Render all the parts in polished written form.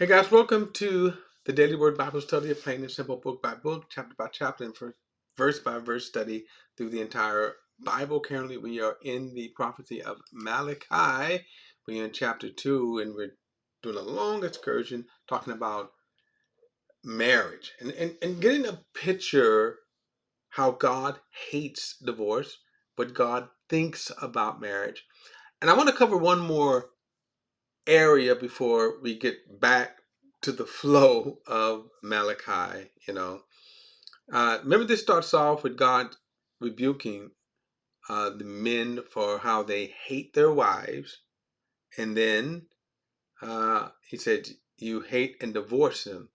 Hey guys, welcome to the Daily Word Bible Study, a plain and simple book by book, chapter by chapter, and verse by verse study through the entire Bible. Currently, we are in the Prophecy of Malachi. We're in chapter 2, and we're doing a long excursion talking about marriage and getting a picture how God hates divorce, what God thinks about marriage. And I want to cover one more area before we get back to the flow of Malachi. Remember, this starts off with God rebuking the men for how they hate their wives, and then he said, "You hate and divorce them."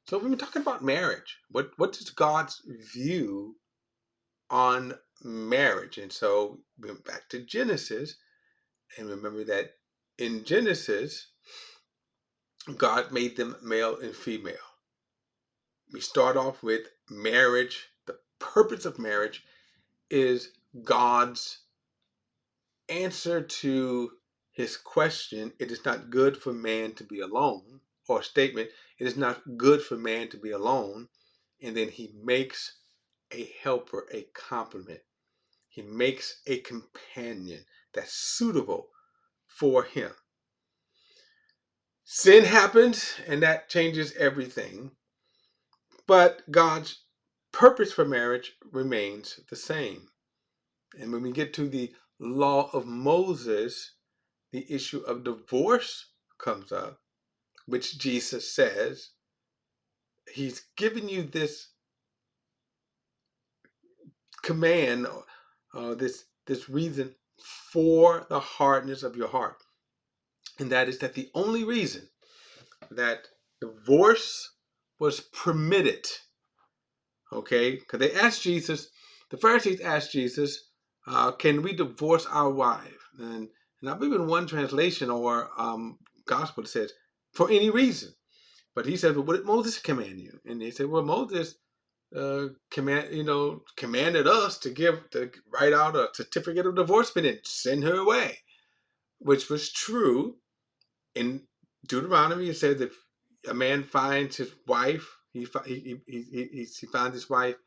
So we've been talking about marriage. What is God's view on marriage? And so we went back to Genesis, and remember that in Genesis, God made them male and female. We start off with marriage. The purpose of marriage is God's answer to his question, it is not good for man to be alone, or statement, it is not good for man to be alone. And then he makes a helper, a complement. He makes a companion that's suitable for him. Sin happens, and that changes everything. But God's purpose for marriage remains the same. And when we get to the law of Moses, the issue of divorce comes up, which Jesus says he's given you this command, this reason for the hardness of your heart. And that is that the only reason that divorce was permitted, okay, because they asked Jesus, the Pharisees asked Jesus, can we divorce our wife? And I believe in one translation or gospel it says, for any reason. But he said, well, what did Moses command you? And they said, well, Moses commanded us to write out a certificate of divorcement and send her away, which was true. In Deuteronomy, it says if a man finds his wife, he finds his wife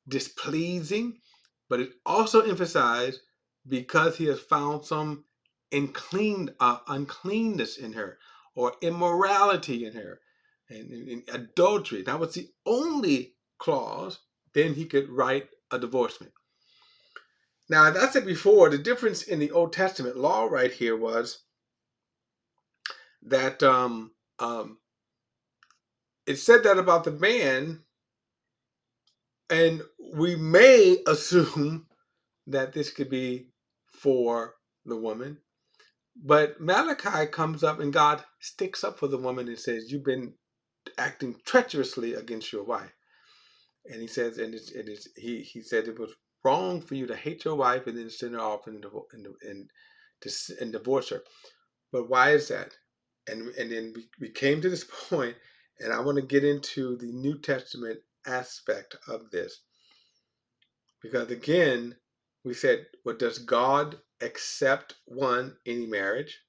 displeasing, but it also emphasized because he has found some uncleanness in her or immorality in her and adultery. That was the only clause. Then he could write a divorcement. Now, as I said before, the difference in the Old Testament law right here was that it said that about the man, and we may assume that this could be for the woman. But Malachi comes up and God sticks up for the woman and says, you've been acting treacherously against your wife. And he says, he said it was wrong for you to hate your wife and then send her off and divorce her. But why is that? And then we came to this point, and I want to get into the New Testament aspect of this. Because again, we said, well, does God accept any marriage?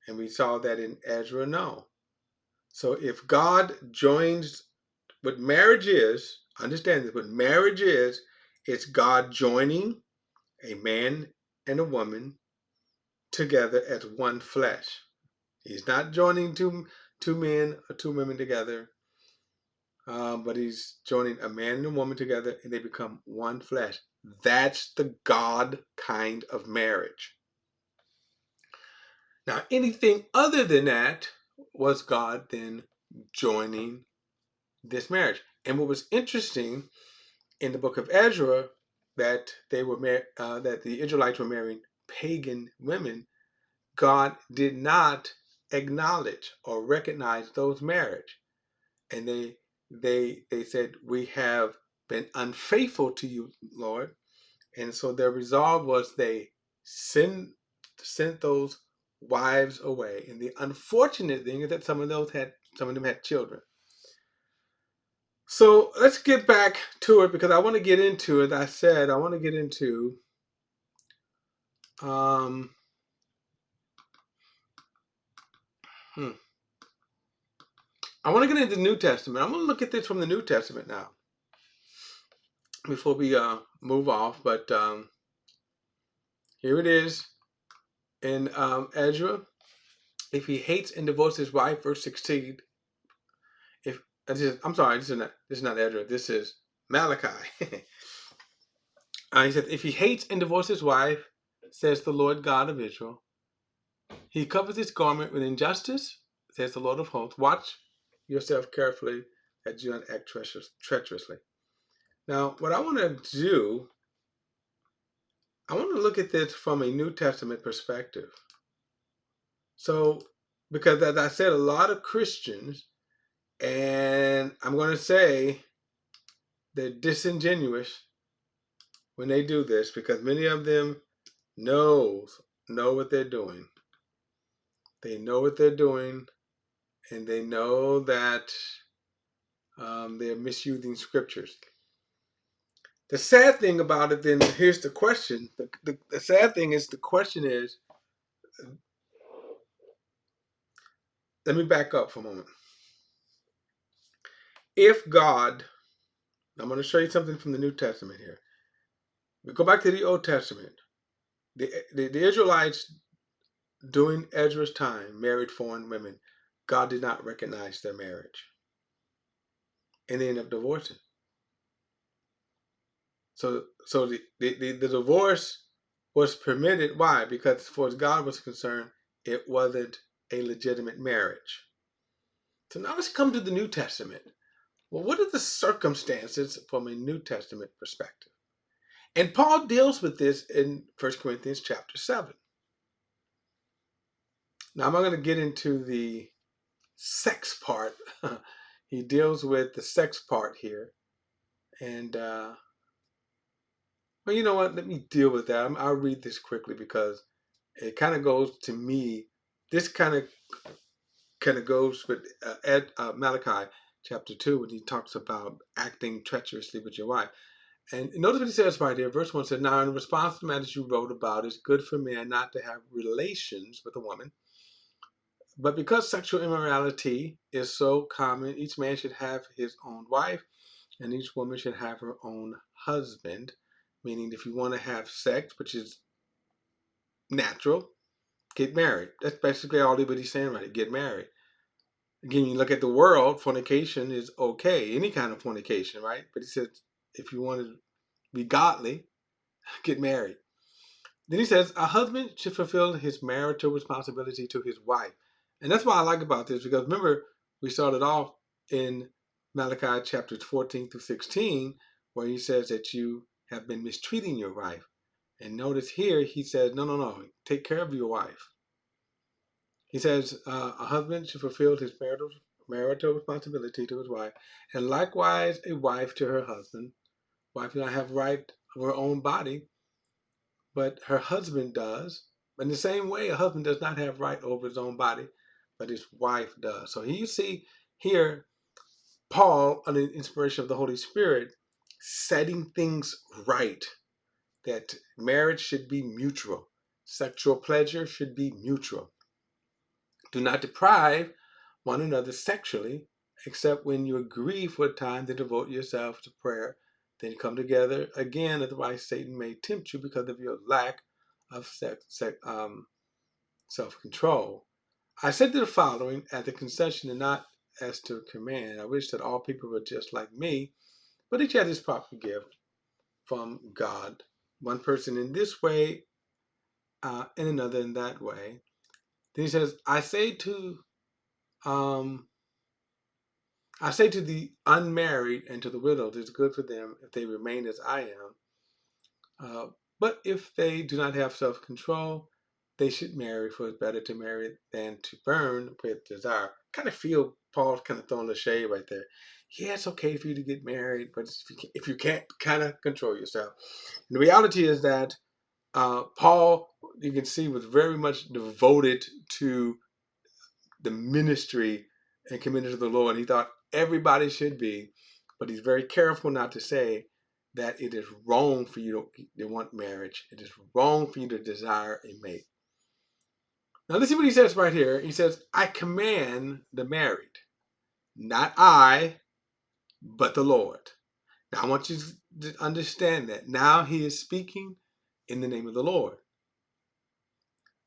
And we saw that in Ezra, no. So if God joins, what marriage is, understand this, what marriage is, it's God joining a man and a woman together as one flesh. He's not joining two men or two women together, but he's joining a man and a woman together and they become one flesh. That's the God kind of marriage. Now, anything other than that was God then joining this marriage. And what was interesting in the book of Ezra, that that the Israelites were marrying pagan women, God did not acknowledge or recognize those marriage, and they said, we have been unfaithful to you, Lord. And so their resolve was they sent those wives away. And the unfortunate thing is that some of them had children. So let's get back to it, because I want to get into it. I said I want to get into um hmm. I want to get into the New Testament. I'm going to look at this from the New Testament now before we move off. But here it is in Ezra. If he hates and divorces his wife, verse 16. If I'm sorry, this is not Ezra. This is Malachi. He says, if he hates and divorces his wife, says the Lord God of Israel, he covers his garment with injustice, says the Lord of hosts. Watch yourself carefully that you don't act treacherously. Now, what I want to do, I want to look at this from a New Testament perspective. So, because as I said, a lot of Christians, and I'm going to say they're disingenuous when they do this, because many of them know what they're doing. They know what they're doing, and they know that they're misusing scriptures. The sad thing about it, then, here's the question. The sad thing is, the question is, let me back up for a moment. If God, I'm going to show you something from the New Testament here. We go back to the Old Testament. The Israelites, during Ezra's time, married foreign women. God did not recognize their marriage, and they ended up divorcing. So the divorce was permitted. Why? Because as far as God was concerned, it wasn't a legitimate marriage. So now let's come to the New Testament. Well, what are the circumstances from a New Testament perspective? And Paul deals with this in 1 Corinthians chapter 7. Now I'm not going to get into the sex part. He deals with the sex part here. And, well, you know what? Let me deal with that. I'll read this quickly because it kind of goes to me. This kind of goes with Malachi chapter 2 when he talks about acting treacherously with your wife. And notice what he says right here. Verse 1 says, now in response to the matters you wrote about, it's good for man not to have relations with a woman. But because sexual immorality is so common, each man should have his own wife, and each woman should have her own husband. Meaning, if you want to have sex, which is natural, get married. That's basically all he's saying right here. Get married. Again, you look at the world, fornication is okay. Any kind of fornication, right? But he says, if you want to be godly, get married. Then he says, a husband should fulfill his marital responsibility to his wife. And that's what I like about this, because remember, we started off in Malachi chapters 14 through 16, where he says that you have been mistreating your wife. And notice here, he says, no, take care of your wife. He says, a husband should fulfill his marital responsibility to his wife, and likewise a wife to her husband. Wife does not have right of her own body, but her husband does. In the same way, a husband does not have right over his own body, but his wife does. So here you see here Paul, under the inspiration of the Holy Spirit, setting things right, that marriage should be mutual. Sexual pleasure should be mutual. Do not deprive one another sexually, except when you agree for a time to devote yourself to prayer. Then come together again, otherwise Satan may tempt you because of your lack of self-control. I said the following as a concession and not as to a command. I wish that all people were just like me, but each has his proper gift from God. One person in this way, and another in that way. Then he says, I say to the unmarried and to the widows, it's good for them if they remain as I am. But if they do not have self-control, they should marry, for it's better to marry than to burn with desire. Kind of feel Paul's kind of throwing the shade right there. Yeah, it's okay for you to get married, but if you can't kind of control yourself. And the reality is that Paul, you can see, was very much devoted to the ministry and committed to the Lord. He thought everybody should be, but he's very careful not to say that it is wrong for you to want marriage. It is wrong for you to desire a mate. Now let's see what he says right here. He says, I command the married. Not I, but the Lord. Now I want you to understand that. Now he is speaking in the name of the Lord.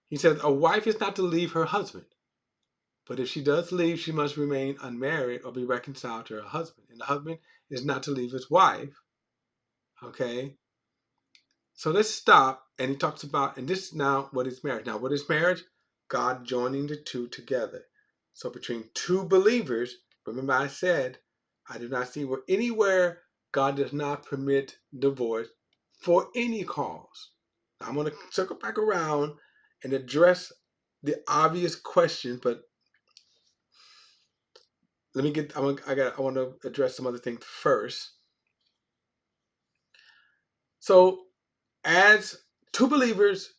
He says a wife is not to leave her husband. But if she does leave, she must remain unmarried or be reconciled to her husband. And the husband is not to leave his wife. Okay? So let's stop. And he talks about, and this is now what is marriage. Now, what is marriage? God joining the two together. So between two believers, remember I said, I do not see where anywhere God does not permit divorce for any cause. I'm going to circle back around and address the obvious questions, but let me get. I want to address some other things first. So, as two believers,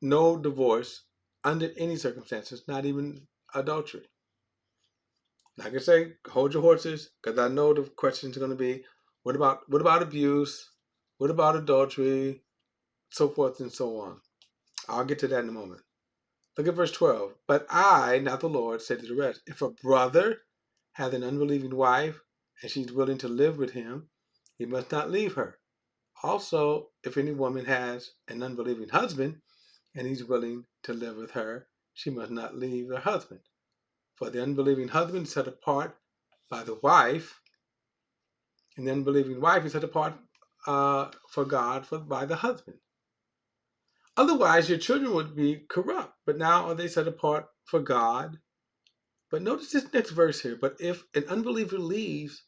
no divorce under any circumstances, not even adultery. Like I say, hold your horses, because I know the questions are going to be, what about abuse? What about adultery? So forth and so on. I'll get to that in a moment. Look at verse 12. But I, not the Lord, said to the rest, if a brother hath an unbelieving wife, and she's willing to live with him, he must not leave her. Also, if any woman has an unbelieving husband, and he's willing to live with her, she must not leave her husband. For the unbelieving husband is set apart by the wife, and the unbelieving wife is set apart for God by the husband. Otherwise, your children would be corrupt, but now are they set apart for God? But notice this next verse here. But if an unbeliever leaves,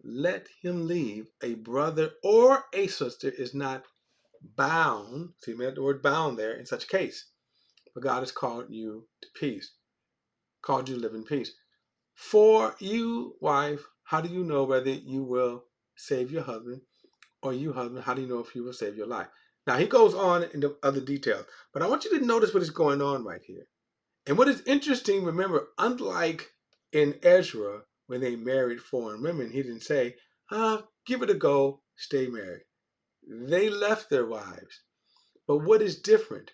let him leave. A brother or a sister is not bound. See, we have the word bound there in such case. But God has called you to peace, called you to live in peace. For you, wife, how do you know whether you will save your husband, or you, husband, how do you know if you will save your life? Now, he goes on into other details, but I want you to notice what is going on right here. And what is interesting, remember, unlike in Ezra, when they married foreign women, he didn't say, give it a go, stay married. They left their wives. But what is different?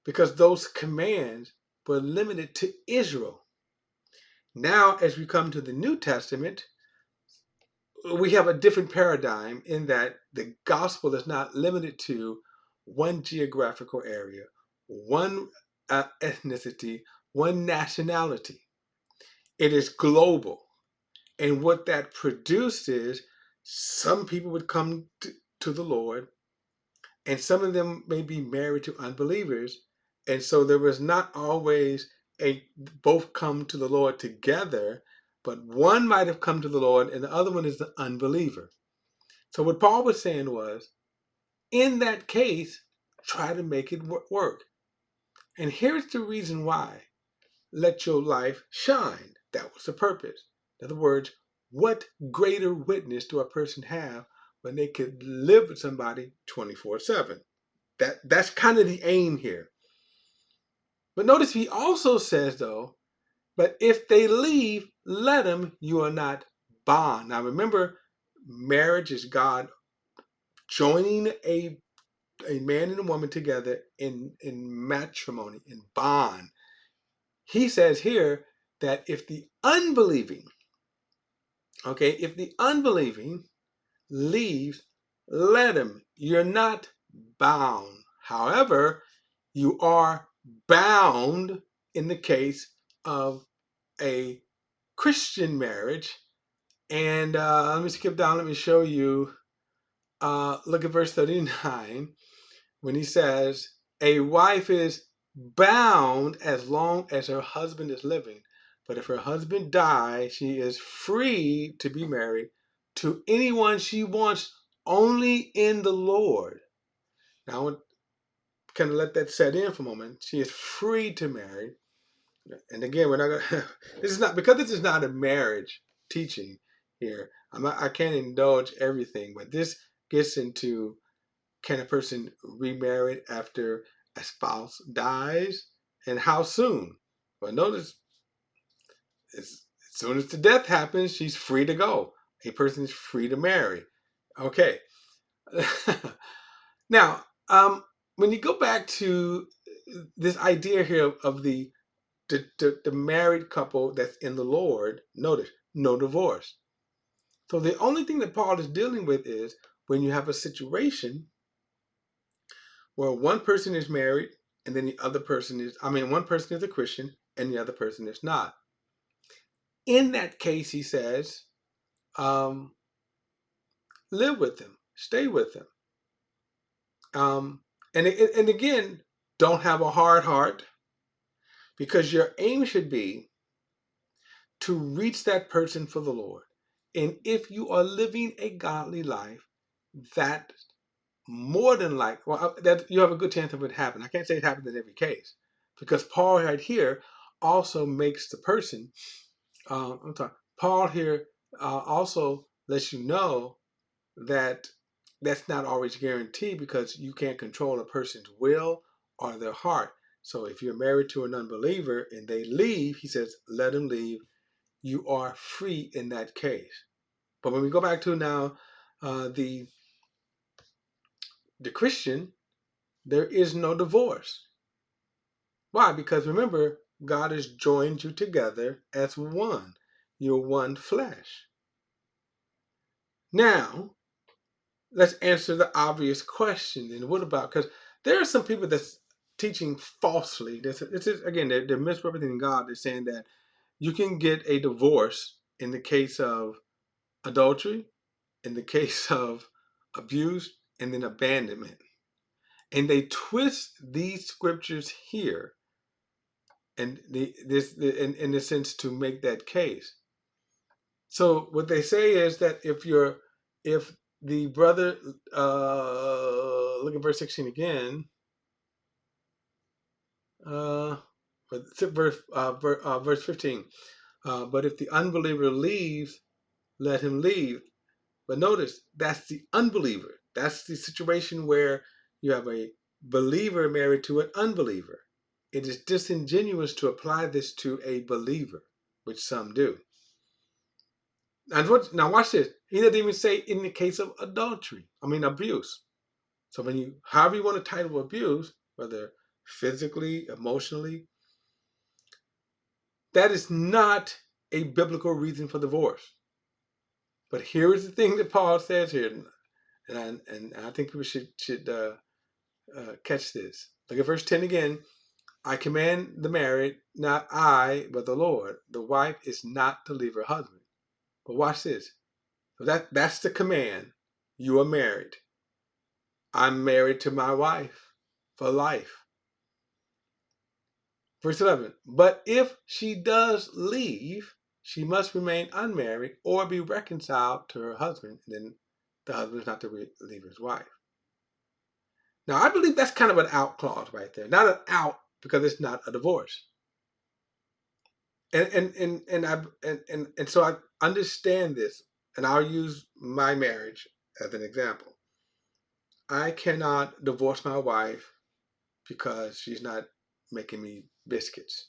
Because those commands were limited to Israel. Now, as we come to the New Testament, we have a different paradigm in that the gospel is not limited to one geographical area, one ethnicity, one nationality. It is global. And what that produces, some people would come to the Lord, and some of them may be married to unbelievers. And so there was not always both come to the Lord together, but one might have come to the Lord and the other one is the unbeliever. So what Paul was saying was, in that case, try to make it work. And here's the reason why. Let your life shine. That was the purpose. In other words, what greater witness do a person have when they could live with somebody 24/7? That's kind of the aim here. But notice he also says, though, but if they leave, let them, you are not bond. Now remember, marriage is God joining a man and a woman together in matrimony, in bond. He says here that if the unbelieving leaves, let him. You're not bound. However, you are bound in the case of a Christian marriage. And let me skip down. Let me show you. Look at verse 39 when he says, a wife is bound as long as her husband is living. But if her husband dies, she is free to be married to anyone she wants, only in the Lord. Now, I want to kind of let that set in for a moment. She is free to marry. And again, we're not going to, this is not a marriage teaching here. I can't indulge everything, but this gets into, can a person remarry after a spouse dies, and how soon? Well, notice, as soon as the death happens, she's free to go. A person is free to marry. Okay. Now, when you go back to this idea here of the married couple that's in the Lord, notice no divorce. So the only thing that Paul is dealing with is when you have a situation where one person is married and then the other person is, one person is a Christian and the other person is not. In that case, he says, live with them, stay with them. And again, don't have a hard heart, because your aim should be to reach that person for the Lord. And if you are living a godly life, that more than that you have a good chance of it happening. I can't say it happens in every case, because Paul right here also makes the person. Paul here also lets you know that that's not always guaranteed, because you can't control a person's will or their heart. So if you're married to an unbeliever and they leave, he says, let them leave. You are free in that case. But when we go back to now the Christian, there is no divorce. Why? Because remember, God has joined you together as one. You're one flesh. Now, let's answer the obvious question. And what about, because there are some people that's teaching falsely. This is again, they're misrepresenting God. They're saying that you can get a divorce in the case of adultery, in the case of abuse, and then abandonment. And they twist these scriptures here and in a sense to make that case. So what they say is that if the brother, look at verse 16 again, verse 15. But if the unbeliever leaves, let him leave. But notice, that's the unbeliever. That's the situation where you have a believer married to an unbeliever. It is disingenuous to apply this to a believer, which some do. Now watch this. He doesn't even say in the case of abuse. So however you want to title abuse, whether physically, emotionally, that is not a biblical reason for divorce. But here is the thing that Paul says here, and I think we should catch this. Look at verse 10 again. I command the married, not I, but the Lord. The wife is not to leave her husband. But watch this. So that's the command. You are married. I'm married to my wife for life. Verse 11. But if she does leave, she must remain unmarried or be reconciled to her husband. And then the husband is not to leave his wife. Now, I believe that's kind of an out clause right there. Not an out because it's not a divorce. And so I understand this, and I'll use my marriage as an example. I cannot divorce my wife because she's not making me biscuits.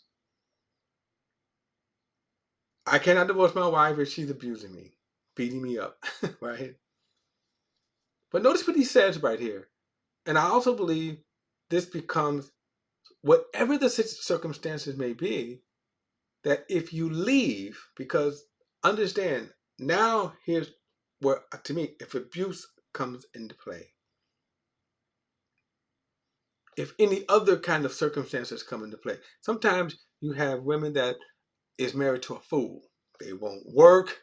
I cannot divorce my wife if she's abusing me, beating me up, right? But notice what he says right here. And I also believe this becomes, whatever the circumstances may be, that if you leave, because understand, now here's where, to me, if abuse comes into play, if any other kind of circumstances come into play. Sometimes you have women that is married to a fool. They won't work.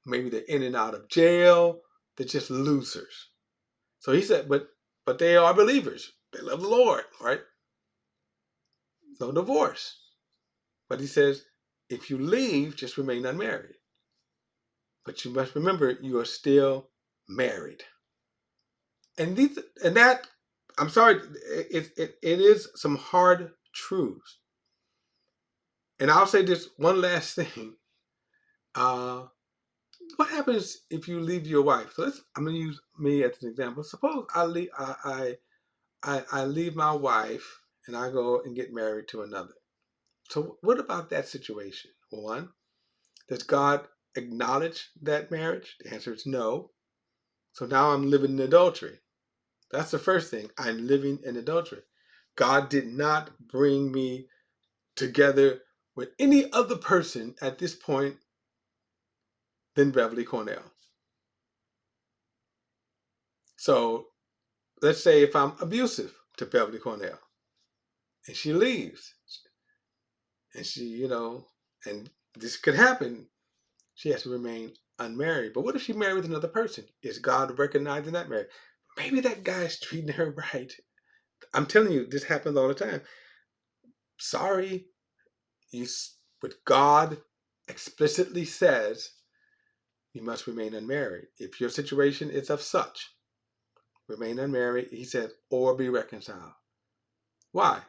Maybe they're in and out of jail. They're just losers. So he said, but they are believers. They love the Lord, right? No divorce. But he says, if you leave, just remain unmarried. But you must remember, you are still married. And that, I'm sorry, it is some hard truths. And I'll say this one last thing. What happens if you leave your wife? So I'm going to use me as an example. Suppose I leave my wife and I go and get married to another. So what about that situation? One, does God acknowledge that marriage? The answer is no. So now I'm living in adultery. That's the first thing. I'm living in adultery. God did not bring me together with any other person at this point than Beverly Cornell. So let's say if I'm abusive to Beverly Cornell and she leaves and she, and this could happen, she has to remain unmarried. But what if she married with another person? Is God recognizing that marriage? Maybe that guy's treating her right. I'm telling you, this happens all the time. Sorry, but God explicitly says you must remain unmarried. If your situation is of such, remain unmarried, he said, or be reconciled. Why?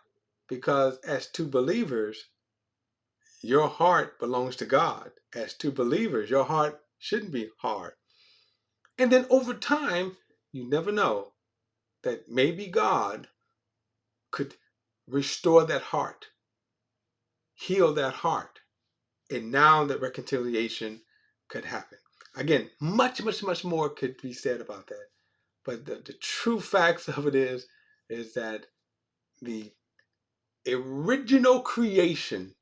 Because as two believers, your heart belongs to God. As two believers, your heart shouldn't be hard. And then over time, you never know that maybe God could restore that heart, heal that heart, and now that reconciliation could happen. Again, much, much, much more could be said about that. But the true facts of it is that the original creation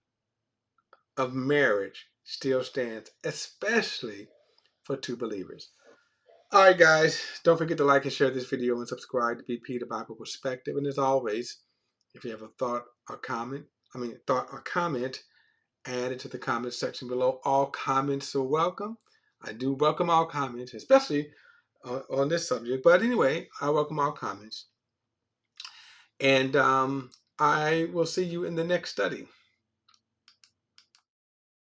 of marriage still stands, especially for two believers. All right, guys, don't forget to like and share this video and subscribe to BP the Bible Perspective. And as always, if you have a thought or comment, add it to the comment section below. All comments are welcome. I do welcome all comments, especially on this subject. But anyway, I welcome all comments. And I will see you in the next study.